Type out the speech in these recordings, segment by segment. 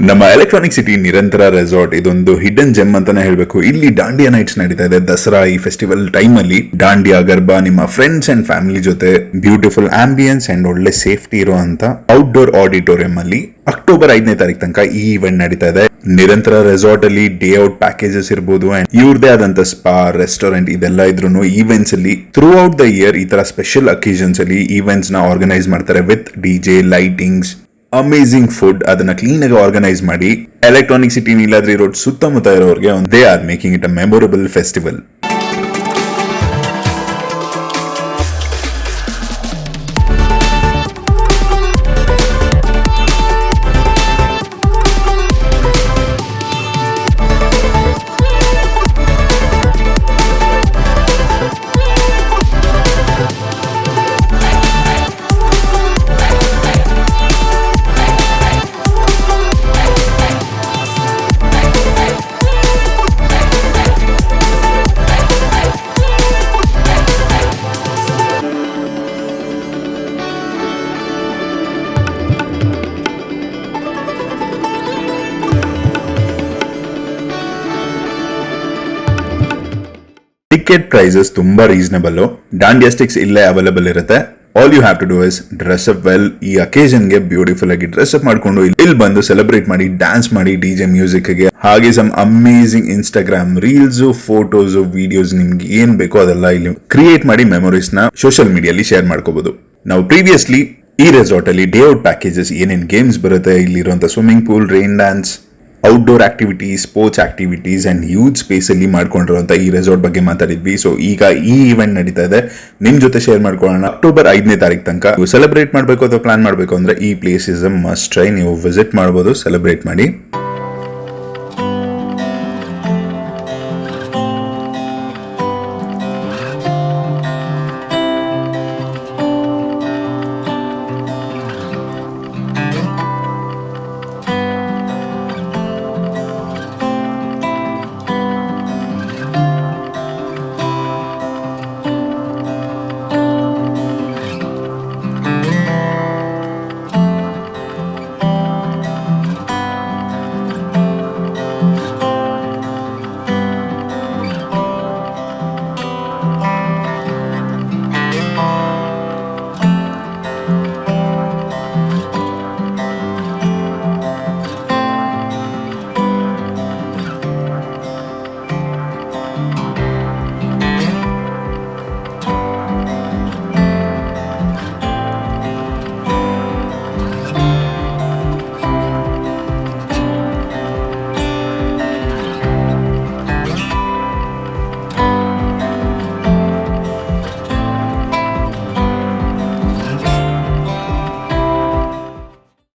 ನಮ್ಮ electronic city ನಿರಂತರ resort ಇದೊಂದು ಹಿಡನ್ ಜೆಮ್ ಅಂತಾನೆ ಹೇಳ್ಬೇಕು. ಇಲ್ಲಿ ಡಾಂಡಿಯಾ ನೈಟ್ಸ್ ನಡೀತಾ ಇದೆ. ದಸರಾ ಈ ಫೆಸ್ಟಿವಲ್ ಟೈಮ್ ಅಲ್ಲಿ ಡಾಂಡಿಯಾ ಗರ್ಬಾ ನಿಮ್ಮ ಫ್ರೆಂಡ್ಸ್ ಅಂಡ್ ಫ್ಯಾಮಿಲಿ ಜೊತೆ ಬ್ಯೂಟಿಫುಲ್ ಆಂಬಿಯನ್ಸ್ ಅಂಡ್ ಒಳ್ಳೆ ಸೇಫ್ಟಿ ಇರುವಂತ ಔಟ್ಡೋರ್ ಆಡಿಟೋರಿಯಂ ಅಲ್ಲಿ ಅಕ್ಟೋಬರ್ 5ನೇ ತಾರೀಕು ತನಕ ಈ ಇವೆಂಟ್ ನಡೀತಾ ಇದೆ. ನಿರಂತರ ರೆಸಾರ್ಟ್ ಅಲ್ಲಿ ಡೇ ಔಟ್ ಪ್ಯಾಕೇಜಸ್ ಇರಬಹುದು ಅಂಡ್ ಇವ್ರದೇ ಆದಂತ ಸ್ಪಾ ರೆಸ್ಟೋರೆಂಟ್ ಇದೆಲ್ಲ ಇದ್ರು ಈವೆಂಟ್ಸ್ ಅಲ್ಲಿ ಥ್ರೂ ಔಟ್ ದ ಇಯರ್ ಈ ತರ ಸ್ಪೆಷಲ್ ಅಕೇಷನ್ಸ್ ಅಲ್ಲಿ ಈವೆಂಟ್ಸ್ ನ ಆರ್ಗನೈಸ್ ಮಾಡ್ತಾರೆ with DJ lightings amazing food. ಅದನ್ನ ಕ್ಲೀನ್ ಆಗಿ ಆರ್ಗನೈಸ್ ಮಾಡಿ ಎಲೆಕ್ಟ್ರಾನಿಕ್ ಸಿಟಿ ನೀಲಾದ್ರಿ ರೋಡ್ ಸುತ್ತಮುತ್ತ ಇರೋರಿಗೆ they are making it a memorable festival. Ticket prices ತುಂಬಾ ರೀಸನಬಲ್. ಡಾಂಡಿಯಾ ಸ್ಟಿಕ್ಸ್ ಇಲ್ಲೇ ಅವೈಲೇಬಲ್ ಇರುತ್ತೆ. All you have to do is dress up well. ಈ occasion ಗೆ ಬ್ಯೂಟಿಫುಲ್ ಆಗಿ ಡ್ರೆಸ್ ಅಪ್ ಮಾಡ್ಕೊಂಡು ಇಲ್ಲಿ ಬಂದು ಸೆಲೆಬ್ರೇಟ್ ಮಾಡಿ, ಡ್ಯಾನ್ಸ್ ಮಾಡಿ ಡಿಜೆ ಮ್ಯೂಸಿಕ್ ಗೆ. ಹಾಗೆ some amazing Instagram reels, photos, videos ನಿಮ್ಗೆ ಏನ್ ಬೇಕೋ ಅದೆಲ್ಲ ಇಲ್ಲಿ ಕ್ರಿಯೇಟ್ ಮಾಡಿ ಮೆಮೊರೀಸ್ ನ ಸೋಷಿಯಲ್ ಮೀಡಿಯಲ್ಲಿ ಶೇರ್ ಮಾಡ್ಕೋಬಹುದು. ನಾವು ಪ್ರೀವಿಯಸ್ಲಿ ಈ ರೆಸಾರ್ಟ್ ಅಲ್ಲಿ ಡೇ ಔಟ್ ಪ್ಯಾಕೇಜಸ್ ಏನೇನ್ ಗೇಮ್ಸ್ ಬರುತ್ತೆ, ಇಲ್ಲಿರುವಂತ swimming pool, rain dance, outdoor activities, sports activities and huge space ಅಲ್ಲಿ ಮಾಡ್ಕೊಂಡಿರುವಂತ ಈ ರೆಸಾರ್ಟ್ ಬಗ್ಗೆ ಮಾತಾಡಿದ್ವಿ. ಸೊ ಈಗ ಈ ಇವೆಂಟ್ ನಡೀತಾ ಇದೆ, ನಿಮ್ ಜೊತೆ ಶೇರ್ ಮಾಡ್ಕೊಳ್ಳೋಣ. ಅಕ್ಟೋಬರ್ 5ನೇ ತಾರೀಕು ತನಕ ಸೆಲೆಬ್ರೇಟ್ ಮಾಡಬೇಕು ಅಥವಾ ಪ್ಲಾನ್ ಮಾಡಬೇಕು ಅಂದ್ರೆ ಈ place is a must try. ನೀವು ವಿಸಿಟ್ ಮಾಡಬಹುದು, ಸೆಲೆಬ್ರೇಟ್ ಮಾಡಿ.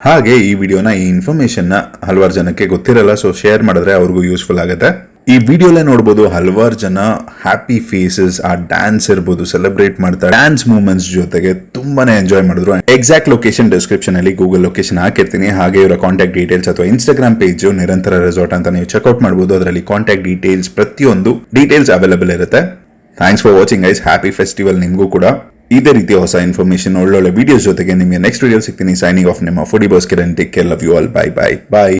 ಹಾಗೆ ಈ ವಿಡಿಯೋನ, ಈ ಇನ್ಫಾರ್ಮೇಶನ್ ನ ಹಲವಾರು ಜನಕ್ಕೆ ಗೊತ್ತಿರಲ್ಲ, ಸೊ ಶೇರ್ ಮಾಡಿದ್ರೆ ಅವ್ರಿಗೂ ಯೂಸ್ಫುಲ್ ಆಗುತ್ತೆ. ಈ ವಿಡಿಯೋಲೇ ನೋಡಬಹುದು ಹಲವಾರು ಜನ ಹ್ಯಾಪಿ ಫೇಸಸ್, ಆ ಡ್ಯಾನ್ಸ್ ಇರ್ಬೋದು, ಸೆಲೆಬ್ರೇಟ್ ಮಾಡ್ತಾರೆ, ಡ್ಯಾನ್ಸ್ ಮೂವ್ಮೆಂಟ್ಸ್ ಜೊತೆಗೆ ತುಂಬಾನೇ ಎಂಜಾಯ್ ಮಾಡಿದ್ರು. ಎಕ್ಸಾಕ್ಟ್ ಲೊಕೇಶನ್ ಡಿಸ್ಕ್ರಿಪ್ಷನ್ ಅಲ್ಲಿ ಗೂಗಲ್ ಲೊಕೇಶನ್ ಹಾಕಿರ್ತೀನಿ. ಹಾಗೆ ಇವರ ಕಾಂಟ್ಯಾಕ್ಟ್ ಡೀಟೇಲ್ಸ್ ಅಥವಾ ಇನ್ಸ್ಟಾಗ್ರಾಮ್ ಪೇಜ್ ನಿರಂತರ ರೆಸಾರ್ಟ್ ಅಂತ ನೀವು ಚೆಕ್ಔಟ್ ಮಾಡಬಹುದು. ಅದರಲ್ಲಿ ಕಾಂಟ್ಯಾಕ್ಟ್ ಡೀಟೇಲ್ಸ್, ಪ್ರತಿಯೊಂದು ಡೀಟೇಲ್ಸ್ ಅವೈಲೇಬಲ್ ಇರುತ್ತೆ. Thanks for watching guys. Happy festival ನಿಮಗೂ ಕೂಡ. ಇದೇ ರೀತಿಯ ಹೊಸ ಇನ್ಫಾರ್ಮೇಶನ್, ಒಳ್ಳೊಳ್ಳೆ ವಿಡಿಯೋಸ್ ಜೊತೆಗೆ ನಿಮಗೆ ನೆಕ್ಸ್ಟ್ ವಿಡಿಯೋ ಸಿಗ್ತೀನಿ. ಸೈನಿಂಗ್ ಆಫ್ ನಿಮ್ಮ foodie boss Kiran. Take care, love you all, bye bye by.